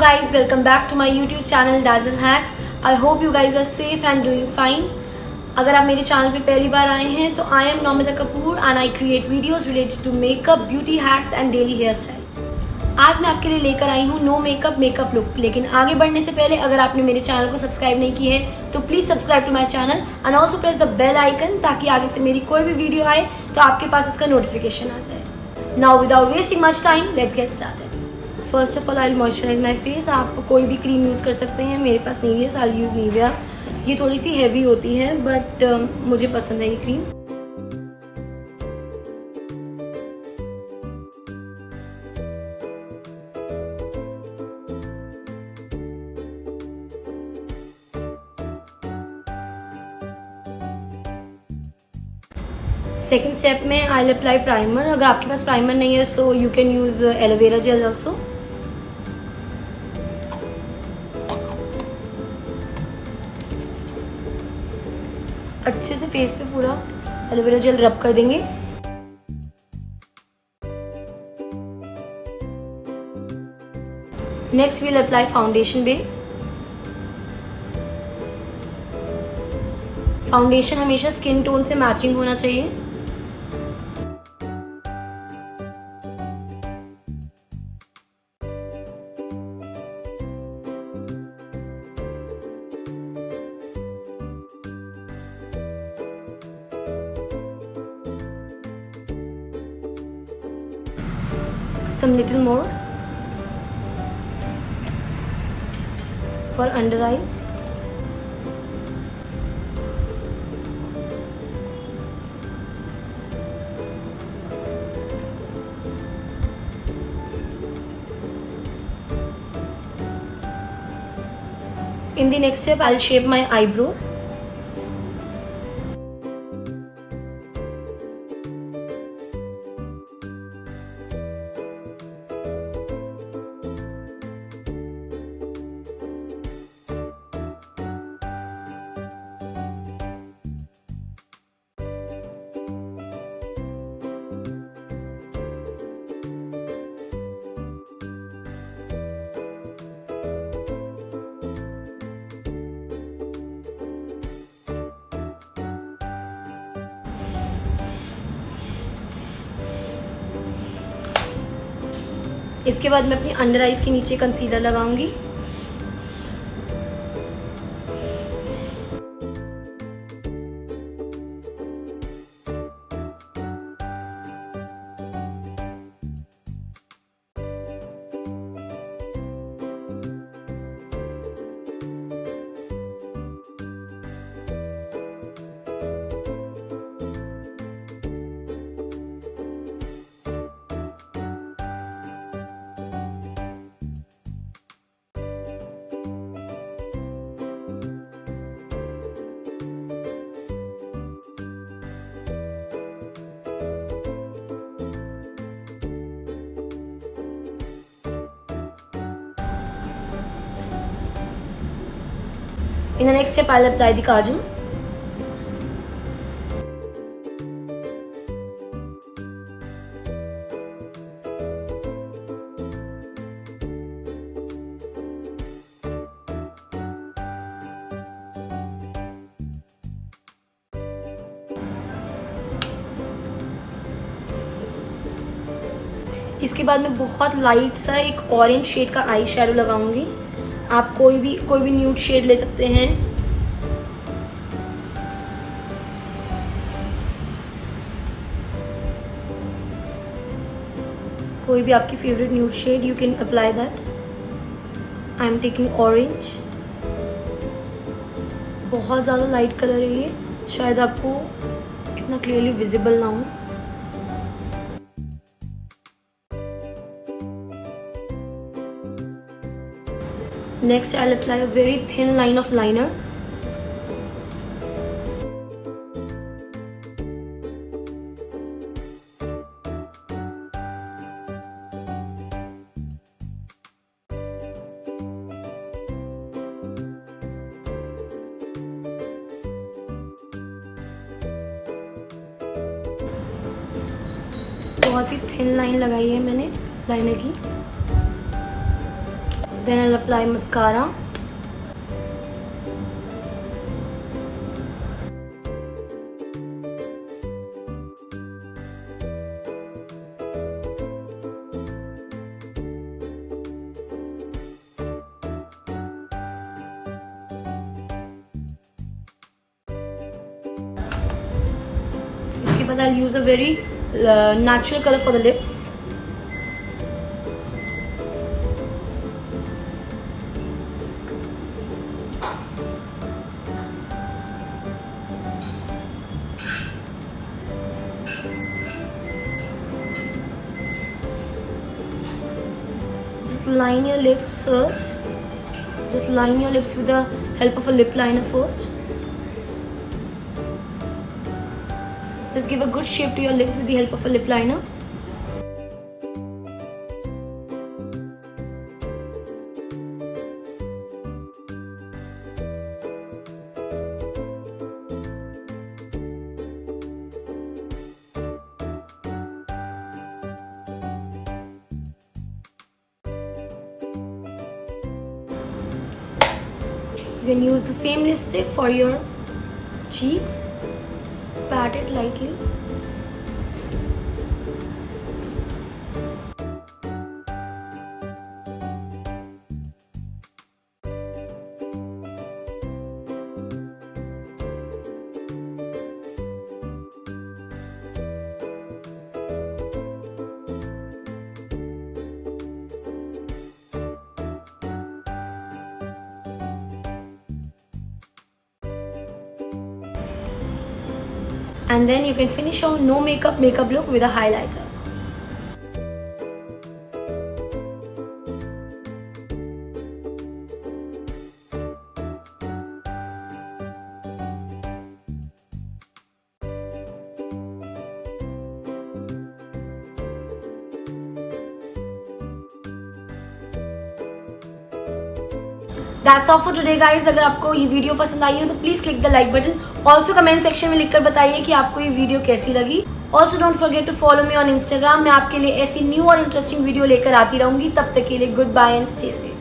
guys, welcome back to my YouTube channel Dazzle Hacks. I hope you guys are safe and doing fine. अगर आप मेरे channel पे पहली बार आए हैं तो I am नौमिता Kapoor and I create videos related to makeup, beauty hacks and daily hairstyle. आज मैं आपके लिए लेकर आई हूँ नो मेकअप मेकअप लुक। लेकिन आगे बढ़ने से पहले अगर आपने मेरे चैनल को सब्सक्राइब नहीं की है तो please subscribe to my channel and also press the bell icon ताकि आगे से मेरी कोई भी वीडियो आए तो आपके पास उसका नोटिफिकेशन आ जाए। Now without wasting much time let's get started. First of all I moisturize my face. आप कोई भी क्रीम यूज़ कर सकते हैं। मेरे पास Nivea, so I use Nivea. ये थोड़ी सी हैवी होती है बट मुझे पसंद है ये क्रीम। सेकेंड स्टेप में आई विल अप्लाई प्राइमर। अगर आपके पास प्राइमर नहीं है so you can use aloe vera gel also. अच्छे से फेस पे पूरा एलोवेरा जेल रब कर देंगे। Next we'll apply foundation base. Foundation हमेशा स्किन टोन से मैचिंग होना चाहिए। Some little more for under eyes. In the next step, I'll shape my eyebrows. इसके बाद मैं अपनी अंडर आइज के नीचे कंसीलर लगाऊंगी। In the next step, I'll apply the kajal. इसके बाद मैं बहुत लाइट सा एक ऑरेंज शेड का आई शैडो लगाऊंगी। आप कोई भी न्यूड शेड ले सकते हैं। कोई भी आपकी favourite nude shade you can apply that. I am taking orange. बहुत ज़्यादा लाइट कलर है ये, शायद आपको इतना क्लियरली विजिबल ना हो। Next, I'll apply a very thin line of liner. बहुत ही थिन लाइन लगाई है मैंने लाइनर की। Then I'll apply mascara. इसके बाद I'll use a very natural color for the lips. Just line your lips first. Just line your lips with the help of a lip liner first. Just give a good shape to your lips with the help of a lip liner. You can use the same lipstick for your cheeks. Just pat it lightly. And then you can finish your no makeup look with a highlighter. That's all for today guys. अगर आपको ये video पसंद आई हो तो please click the like button. Also comment section में लिखकर बताइए कि आपको ये वीडियो कैसी लगी. Also don't forget to follow me on Instagram. मैं आपके लिए ऐसी न्यू और इंटरेस्टिंग वीडियो लेकर आती रहूंगी. तब तक के लिए goodbye and stay safe.